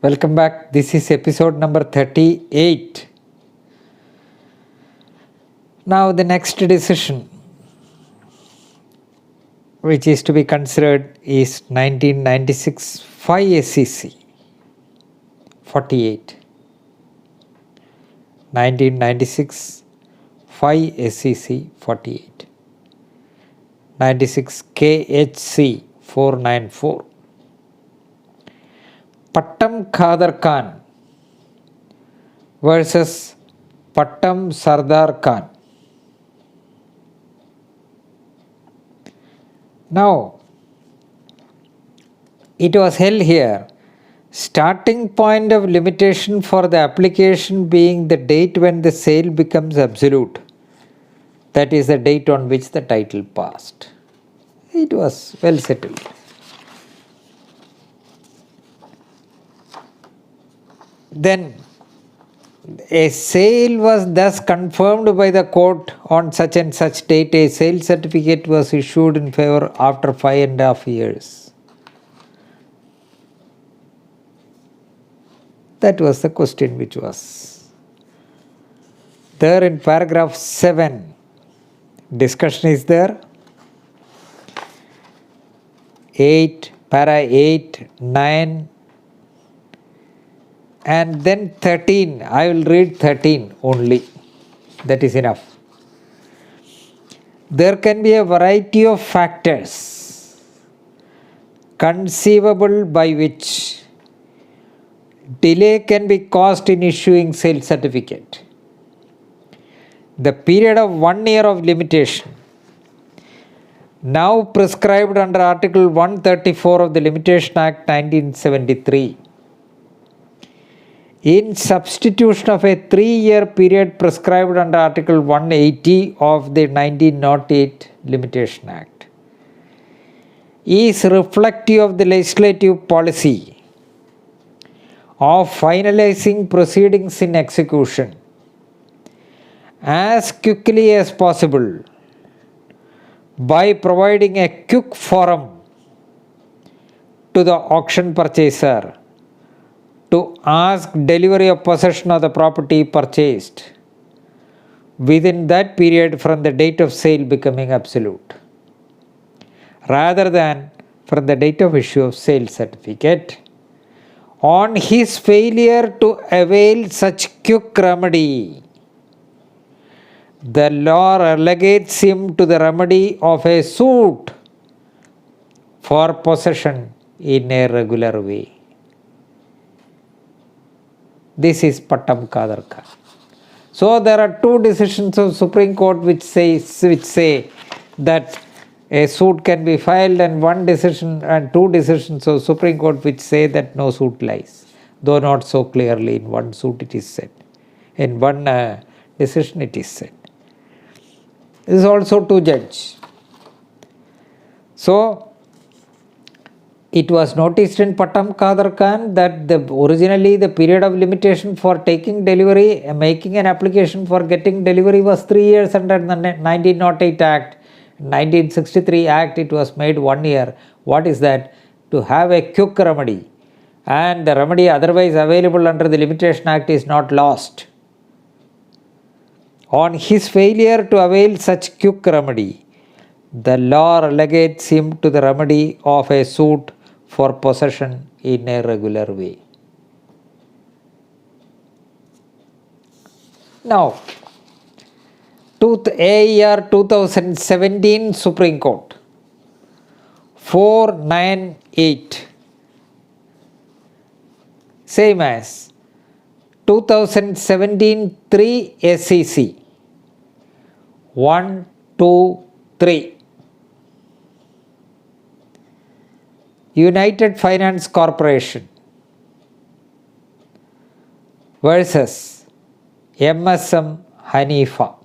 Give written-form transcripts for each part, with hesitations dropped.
Welcome back. This is episode number 38. Now the next decision which is to be considered is 1996 5 SEC 48. 1996 5 SEC 48. 96 KHC 494. Pattam Khader Khan versus Pattam Sardar Khan. Now, it was held here, starting point of limitation for the application being the date when the sale becomes absolute. That is the date on which the title passed. It was well settled. Then a sale was thus confirmed by the court on such and such date. A sale certificate was issued in favor after 5.5 years. That was the question which was there in paragraph 7. Discussion is there. 8, para 8, 9, and then 13. I will read 13 only. That is enough. There can be a variety of factors conceivable by which delay can be caused in issuing sale certificate. The period of 1 year of limitation, now prescribed under Article 134 of the Limitation Act 1973, in substitution of a 3-year period prescribed under Article 180 of the 1908 Limitation Act, is reflective of the legislative policy of finalizing proceedings in execution as quickly as possible by providing a quick forum to the auction purchaser to ask delivery of possession of the property purchased within that period from the date of sale becoming absolute, rather than from the date of issue of sale certificate. On his failure to avail such quick remedy, the law relegates him to the remedy of a suit for possession in a regular way. This is Pattam Khader Khan. So there are two decisions of Supreme Court which say that a suit can be filed, and one decision and two decisions of Supreme Court which say that no suit lies, though not so clearly. In one suit it is said, in one decision it is said. This is also to judge. So it was noticed in Pattam Khader Khan that originally the period of limitation for taking delivery, making an application for getting delivery was 3 years under the 1908 Act. 1963 Act it was made 1 year. What is that? To have a quick remedy, and the remedy otherwise available under the Limitation Act is not lost. On his failure to avail such quick remedy, the law relegates him to the remedy of a suit for possession in a regular way. Now, AER 2017 Supreme Court 498, same as 2017 3 SEC 1, 2, 3. United Finance Corporation versus MSM Hanifa.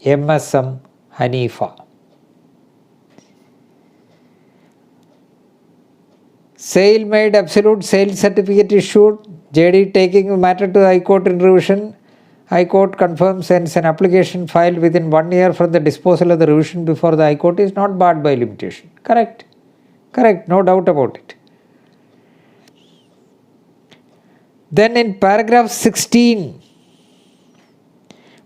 MSM Hanifa. Sale made absolute, sale certificate issued, JD taking the matter to the High Court in revision. High Court confirms, sends an application filed within 1 year from the disposal of the revision before the High Court is not barred by limitation. Correct. Correct, no doubt about it. Then in paragraph 16,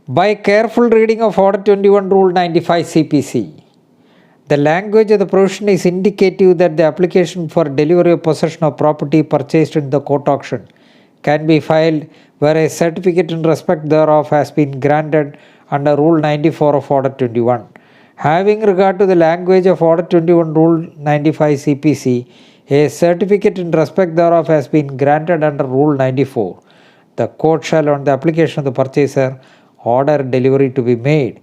by careful reading of Order 21 Rule 95 CPC, the language of the provision is indicative that the application for delivery or possession of property purchased in the court auction can be filed where a certificate in respect thereof has been granted under Rule 94 of Order 21. Having regard to the language of Order 21 Rule 95 CPC, a certificate in respect thereof has been granted under Rule 94. The court shall, on the application of the purchaser, order delivery to be made.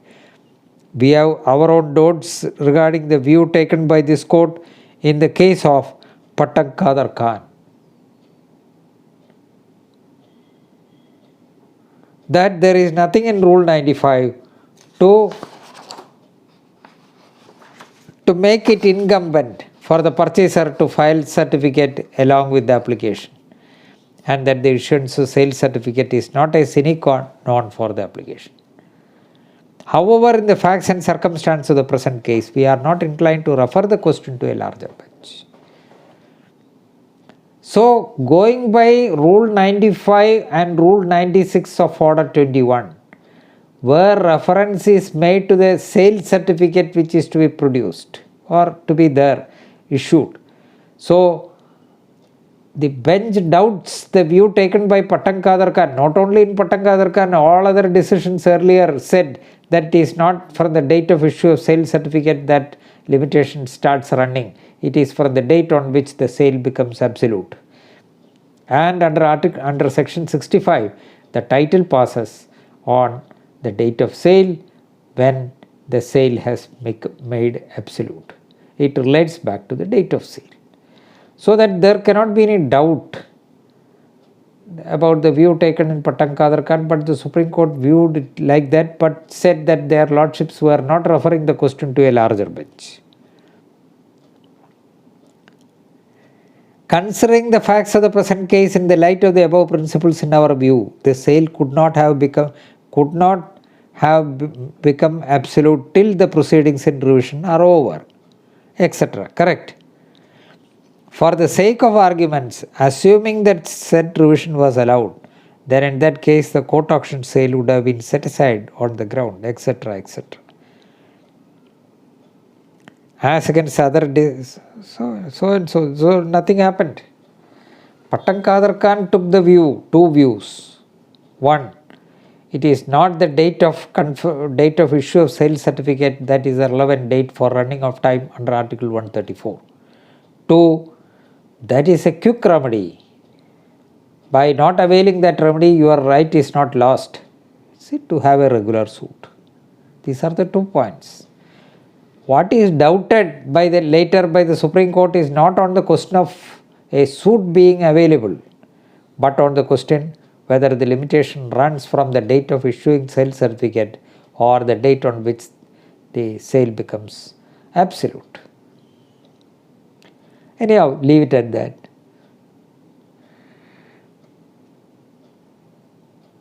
We have our own doubts regarding the view taken by this court in the case of Pattak Qadar Khan. That there is nothing in Rule 95 to make it incumbent for the purchaser to file certificate along with the application, and that the issuance of sale certificate is not a sine qua non for the application. However, in the facts and circumstances of the present case, we are not inclined to refer the question to a larger bench. So, going by Rule 95 and Rule 96 of Order 21, where reference is made to the sale certificate which is to be produced or to be there issued. So, the bench doubts the view taken by Pattak Qadar Khan. Not only in Pattak Qadar Khan, all other decisions earlier said that it is not from the date of issue of sale certificate that limitation starts running. It is from the date on which the sale becomes absolute. And under section 65, the title passes on the date of sale when the sale has made absolute. It relates back to the date of sale. So that there cannot be any doubt about the view taken in Pattak Qadar Khan, but the Supreme Court viewed it like that, but said that their lordships were not referring the question to a larger bench. Considering the facts of the present case in the light of the above principles, in our view, the sale could not have become absolute till the proceedings in revision are over, etc. Correct? For the sake of arguments, assuming that said revision was allowed, then in that case the court auction sale would have been set aside on the ground, etc., etc. As against other days, so nothing happened. Pattak Qadar Khan took the view, two views. One, it is not the date of issue of sale certificate that is a relevant date for running of time under Article 134. Two, that is a quick remedy. By not availing that remedy, your right is not lost. See, to have a regular suit. These are the 2 points. What is doubted later by the Supreme Court is not on the question of a suit being available, but on the question whether the limitation runs from the date of issuing sale certificate or the date on which the sale becomes absolute. Anyhow, leave it at that.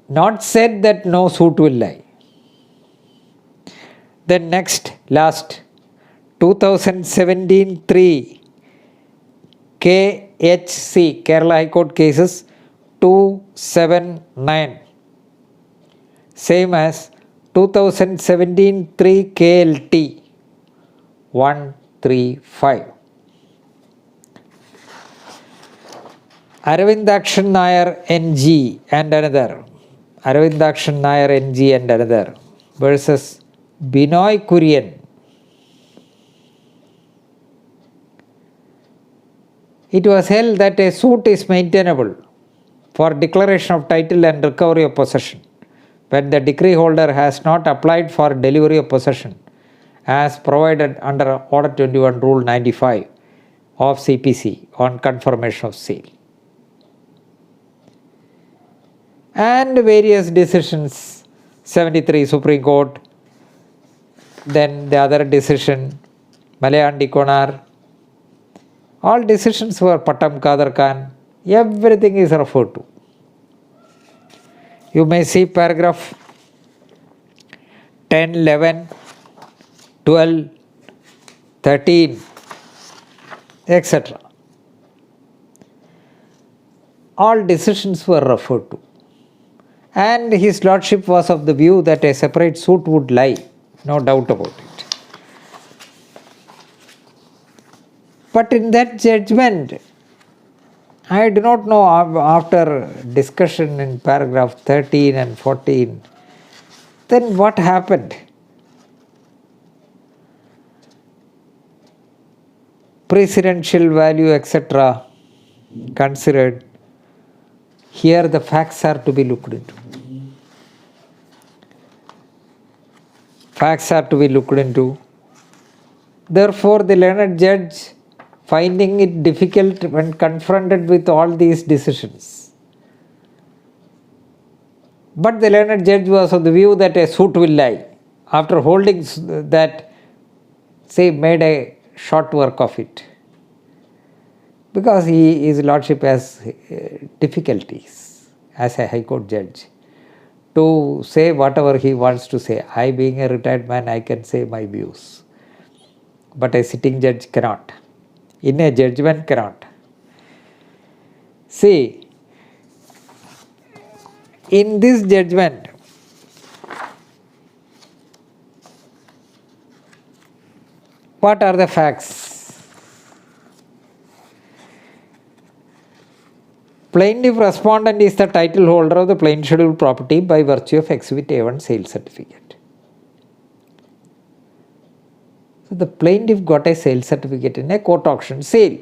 Not said that no suit will lie. Then last 2017-3 KHC, Kerala High Court cases 279. Same as 2017-3 KLT 135. Aravindakshan Nair NG and another. Aravindakshan Nair NG and another versus Binoy Kurian. It was held that a suit is maintainable for declaration of title and recovery of possession when the decree holder has not applied for delivery of possession as provided under Order 21 Rule 95 of CPC on confirmation of sale. And various decisions, 73 Supreme Court, then the other decision, Malayandi Konar, all decisions were Pattak Qadar Khan, everything is referred to. You may see paragraph 10, 11, 12, 13, etc. all decisions were referred to. And his lordship was of the view that a separate suit would lie, no doubt about it. But in that judgment, I do not know, after discussion in paragraph 13 and 14, then what happened? Precedential value, etc. considered. Here the facts are to be looked into. Facts are to be looked into. Therefore, the learned judge, finding it difficult when confronted with all these decisions. But the learned judge was of the view that a suit will lie. After holding that, made a short work of it. Because his lordship has difficulties as a high court judge to say whatever he wants to say. I, being a retired man, I can say my views. But a sitting judge cannot. In a judgment cannot. See, in this judgment, what are the facts? Plaintiff respondent is the title holder of the plain scheduled property by virtue of Exhibit A1 sale certificate. So the plaintiff got a sale certificate in a court auction sale.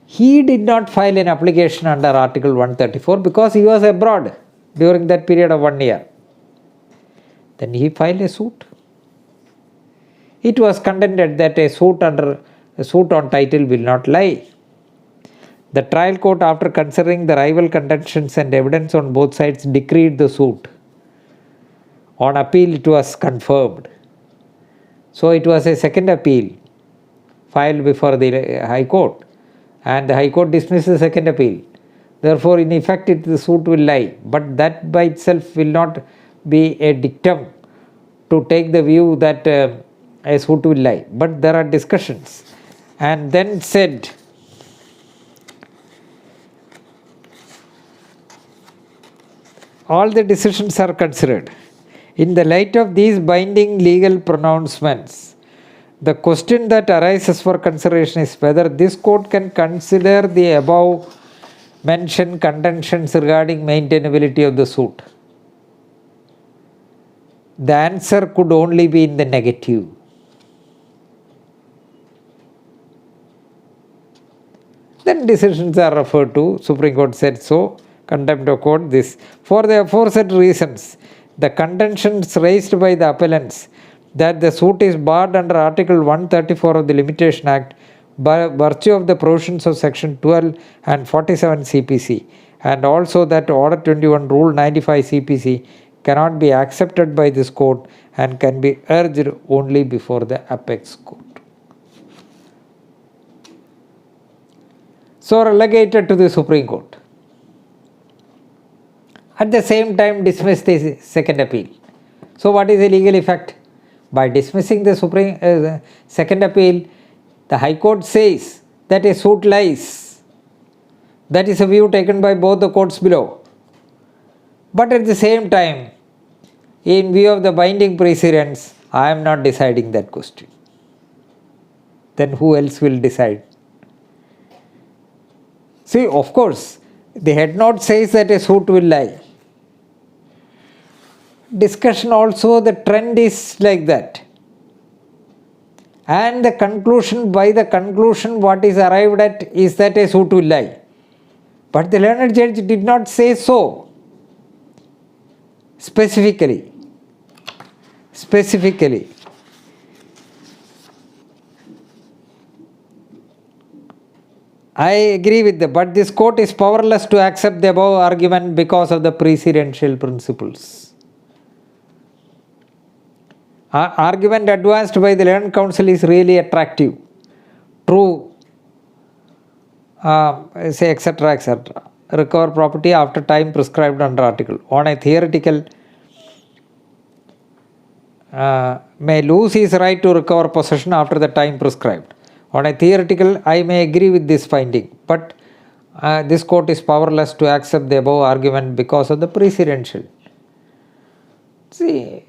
He did not file an application under Article 134 because he was abroad during that period of 1 year. Then he filed a suit. It was contended that a suit on title will not lie. The trial court, after considering the rival contentions and evidence on both sides, decreed the suit. On appeal, it was confirmed. So it was a second appeal filed before the High Court, and the High Court dismissed the second appeal. Therefore, in effect, the suit will lie. But that by itself will not be a dictum to take the view that a suit will lie. But there are discussions. And then said, all the decisions are considered. In the light of these binding legal pronouncements, the question that arises for consideration is whether this court can consider the above mentioned contentions regarding maintainability of the suit. The answer could only be in the negative. Then decisions are referred to. Supreme Court said so. Contempt of court this. For the aforesaid reasons, the contentions raised by the appellants that the suit is barred under Article 134 of the Limitation Act by virtue of the provisions of Section 12 and 47 CPC, and also that Order 21 Rule 95 CPC cannot be accepted by this court and can be urged only before the apex court. So relegated to the Supreme Court. At the same time, dismiss the second appeal. So what is the legal effect? By dismissing the second appeal, the High Court says that a suit lies. That is a view taken by both the courts below. But at the same time, in view of the binding precedents, I am not deciding that question. Then who else will decide? See, of course, the head note says that a suit will lie. Discussion also, the trend is like that. And the conclusion, what is arrived at is that a suit will lie. But the learned judge did not say so. Specifically. I agree with that, but this court is powerless to accept the above argument because of the precedential principles. Argument advanced by the learned counsel is really attractive. True, etc. Recover property after time prescribed under article. On a theoretical, may lose his right to recover possession after the time prescribed. On a theoretical, I may agree with this finding, but this court is powerless to accept the above argument because of the precedential. See,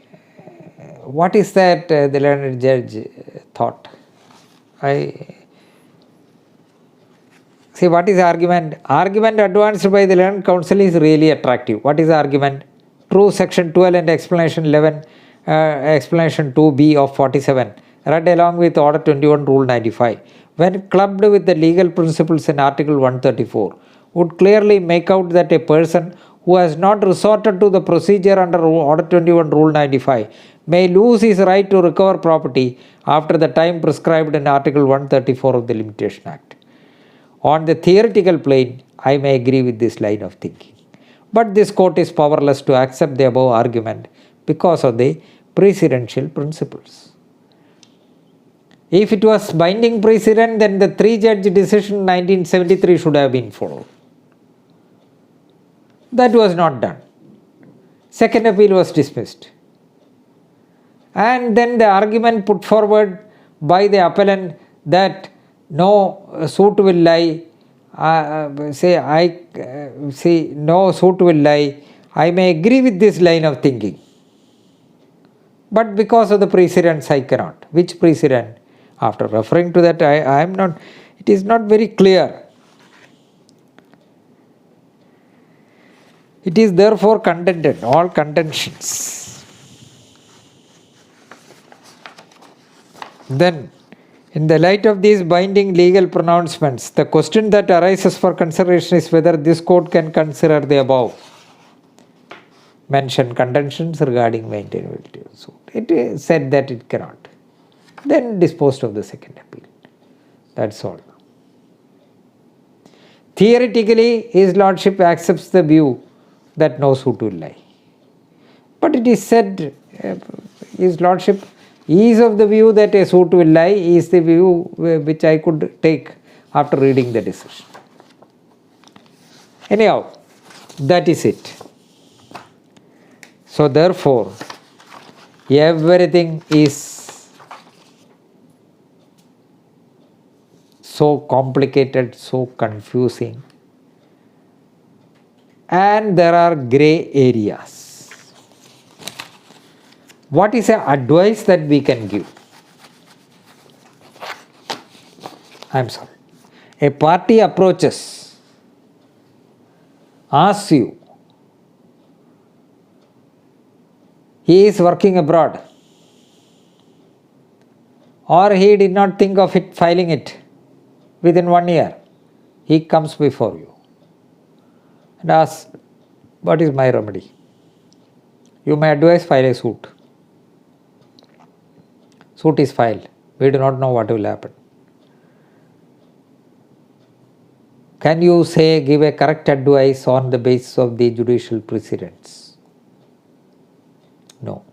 what is that the learned judge thought? See, what is the argument? Argument advanced by the learned counsel is really attractive. What is the argument? True, section 12 and explanation 11, explanation 2b of 47, read along with order 21 rule 95, when clubbed with the legal principles in article 134, would clearly make out that a person who has not resorted to the procedure under order 21 rule 95 may lose his right to recover property after the time prescribed in article 134 of the Limitation Act. On the theoretical plane, I may agree with this line of thinking. But this court is powerless to accept the above argument because of the precedential principles. If it was binding precedent, then the 3-judge decision in 1973 should have been followed. That was not done. Second appeal was dismissed. And then the argument put forward by the appellant that no suit will lie, no suit will lie, I may agree with this line of thinking. But because of the precedents, I cannot. Which precedent? After referring to that, I am not, it is not very clear. It is therefore contended, all contentions. Then, in the light of these binding legal pronouncements, the question that arises for consideration is whether this court can consider the above mentioned contentions regarding maintainability of suit. It is said that it cannot. Then disposed of the second appeal. That's all. Theoretically, His Lordship accepts the view that no suit will lie. But it is said, His Lordship is of the view that a suit will lie, is the view which I could take after reading the decision. Anyhow, that is it. So therefore, everything is so complicated, so confusing, and there are grey areas. What is the advice that we can give? I am sorry. A party approaches, asks you, he is working abroad, or he did not think of it, filing it within 1 year. He comes before you and asks, what is my remedy? You may advise, file a suit. Suit is filed. We do not know what will happen. Can you say, give a correct advice on the basis of the judicial precedents? No.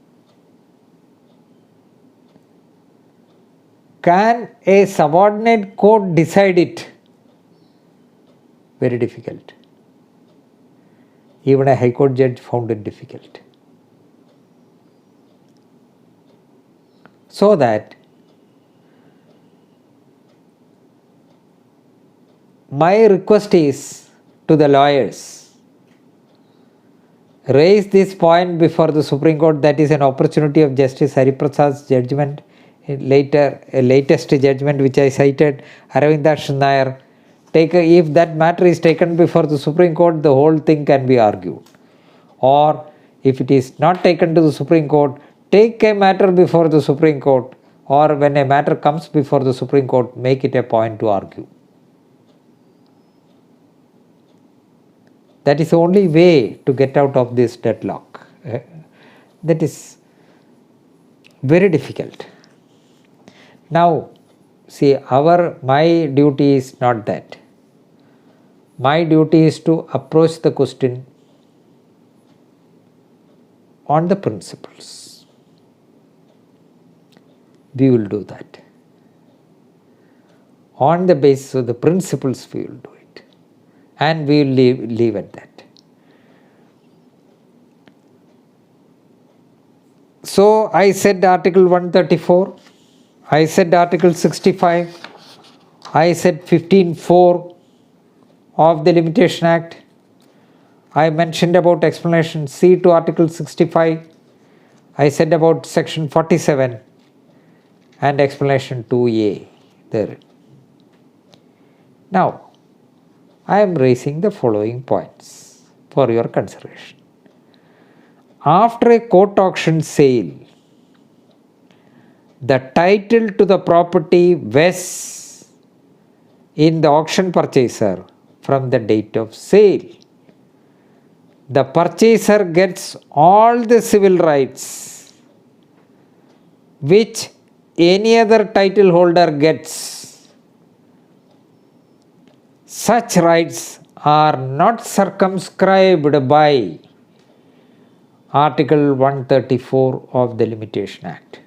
Can a subordinate court decide it? Very difficult. Even a High Court judge found it difficult. So that my request is to the lawyers, raise this point before the Supreme Court. That is an opportunity of Justice Hariprasad's judgment, latest judgment which I cited, Aravindakshan Nair. If that matter is taken before the Supreme Court, the whole thing can be argued. Or if it is not taken to the Supreme Court, take a matter before the Supreme Court, or when a matter comes before the Supreme Court, make it a point to argue. That is the only way to get out of this deadlock. That is very difficult. Now, see, my duty is not that. My duty is to approach the question on the principles. We will do that. On the basis of the principles, we will do it. And we will leave at that. So I said Article 134, I said Article 65, I said 15(4) of the Limitation Act. I mentioned about explanation C to Article 65. I said about section 47 and explanation 2A there. Now, I am raising the following points for your consideration. After a court auction sale, the title to the property vests in the auction purchaser from the date of sale. The purchaser gets all the civil rights which any other title holder gets. Such rights are not circumscribed by Article 134 of the Limitation Act.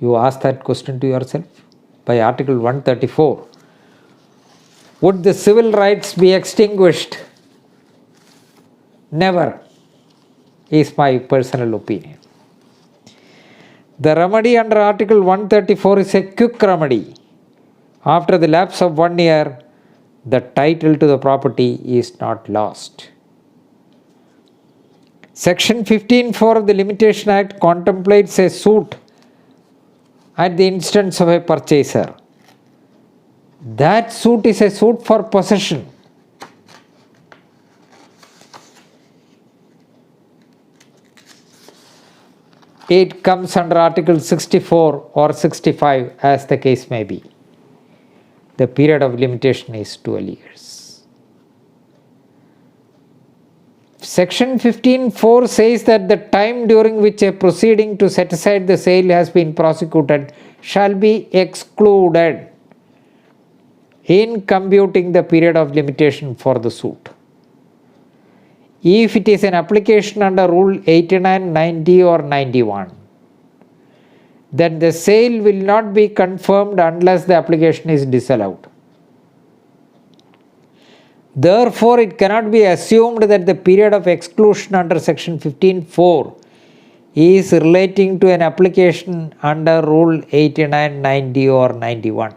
You ask that question to yourself. By Article 134, would the civil rights be extinguished? Never, is my personal opinion. The remedy under Article 134 is a quick remedy. After the lapse of 1 year, the title to the property is not lost. Section 15(4) of the Limitation Act contemplates a suit at the instance of a purchaser. That suit is a suit for possession. It comes under Article 64 or 65 as the case may be. The period of limitation is 12 years. Section 15(4) says that the time during which a proceeding to set aside the sale has been prosecuted shall be excluded in computing the period of limitation for the suit. If it is an application under Rule 89, 90 or 91, then the sale will not be confirmed unless the application is disallowed. Therefore, it cannot be assumed that the period of exclusion under Section 15(4) is relating to an application under Rule 89, 90 or 91.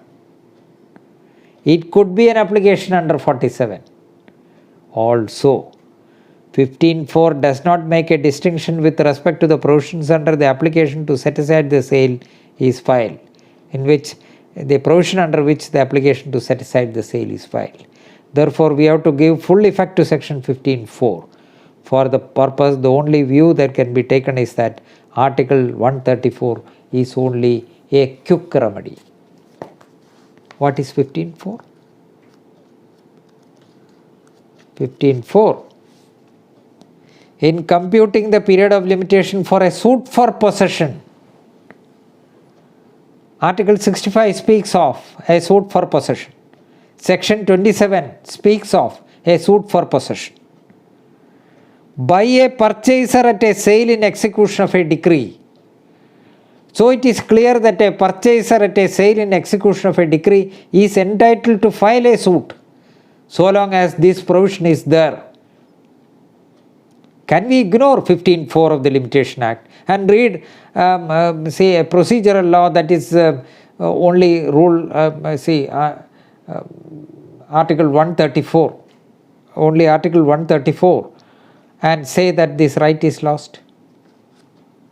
It could be an application under 47. Also, 15(4) does not make a distinction with respect to the provisions under the application to set aside the sale is filed, in which the provision under which the application to set aside the sale is filed. Therefore, we have to give full effect to Section 15(4). For the purpose, the only view that can be taken is that Article 134 is only a quick remedy. What is 15(4)? 15(4). In computing the period of limitation for a suit for possession, Article 65 speaks of a suit for possession. Section 27 speaks of a suit for possession. By a purchaser at a sale in execution of a decree. So it is clear that a purchaser at a sale in execution of a decree is entitled to file a suit so long as this provision is there. Can we ignore 15(4) of the Limitation Act and read say a procedural law that is only rule Article 134, only Article 134, and say that this right is lost?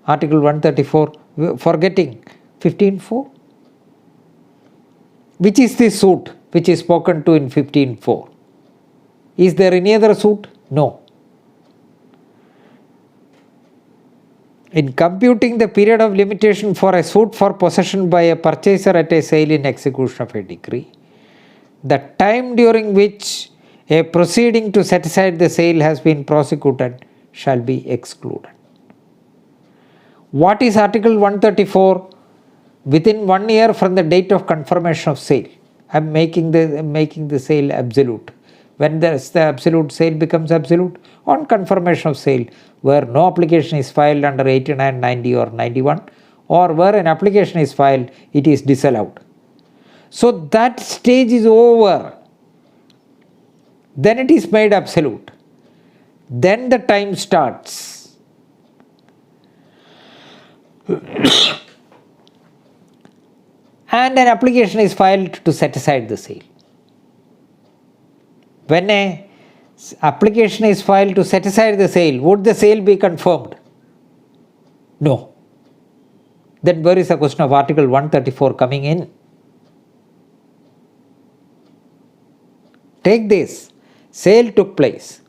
Article 134, forgetting 15(4). Which is the suit which is spoken to in 15(4)? Is there any other suit? No. In computing the period of limitation for a suit for possession by a purchaser at a sale in execution of a decree, the time during which a proceeding to set aside the sale has been prosecuted shall be excluded. What is Article 134? Within 1 year from the date of confirmation of sale. I am making the sale absolute. When the absolute sale becomes absolute? On confirmation of sale, where no application is filed under 89, 90 or 91, or where an application is filed, it is disallowed. So that stage is over. Then it is made absolute. Then the time starts. and an application is filed to set aside the sale. When an application is filed to set aside the sale, would the sale be confirmed? No. Then where is the question of Article 134 coming in? Take this. Sale took place.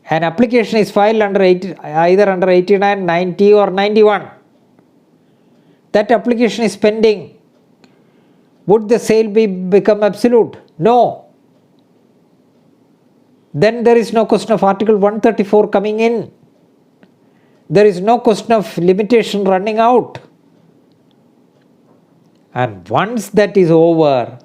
An application is filed either under 89, 90 or 91. That application is pending. Would the sale become absolute? No. Then there is no question of Article 134 coming in. There is no question of limitation running out. And once that is over,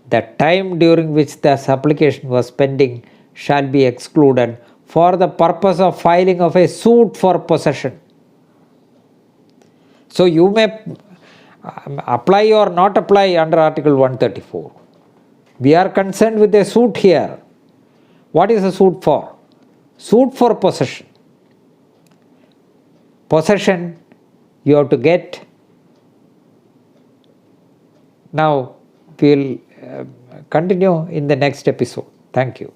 the time during which this application was pending shall be excluded for the purpose of filing of a suit for possession. So you may apply or not apply under Article 134. We are concerned with a suit here. What is a suit for? Suit for possession. Possession you have to get. Now we will continue in the next episode. Thank you.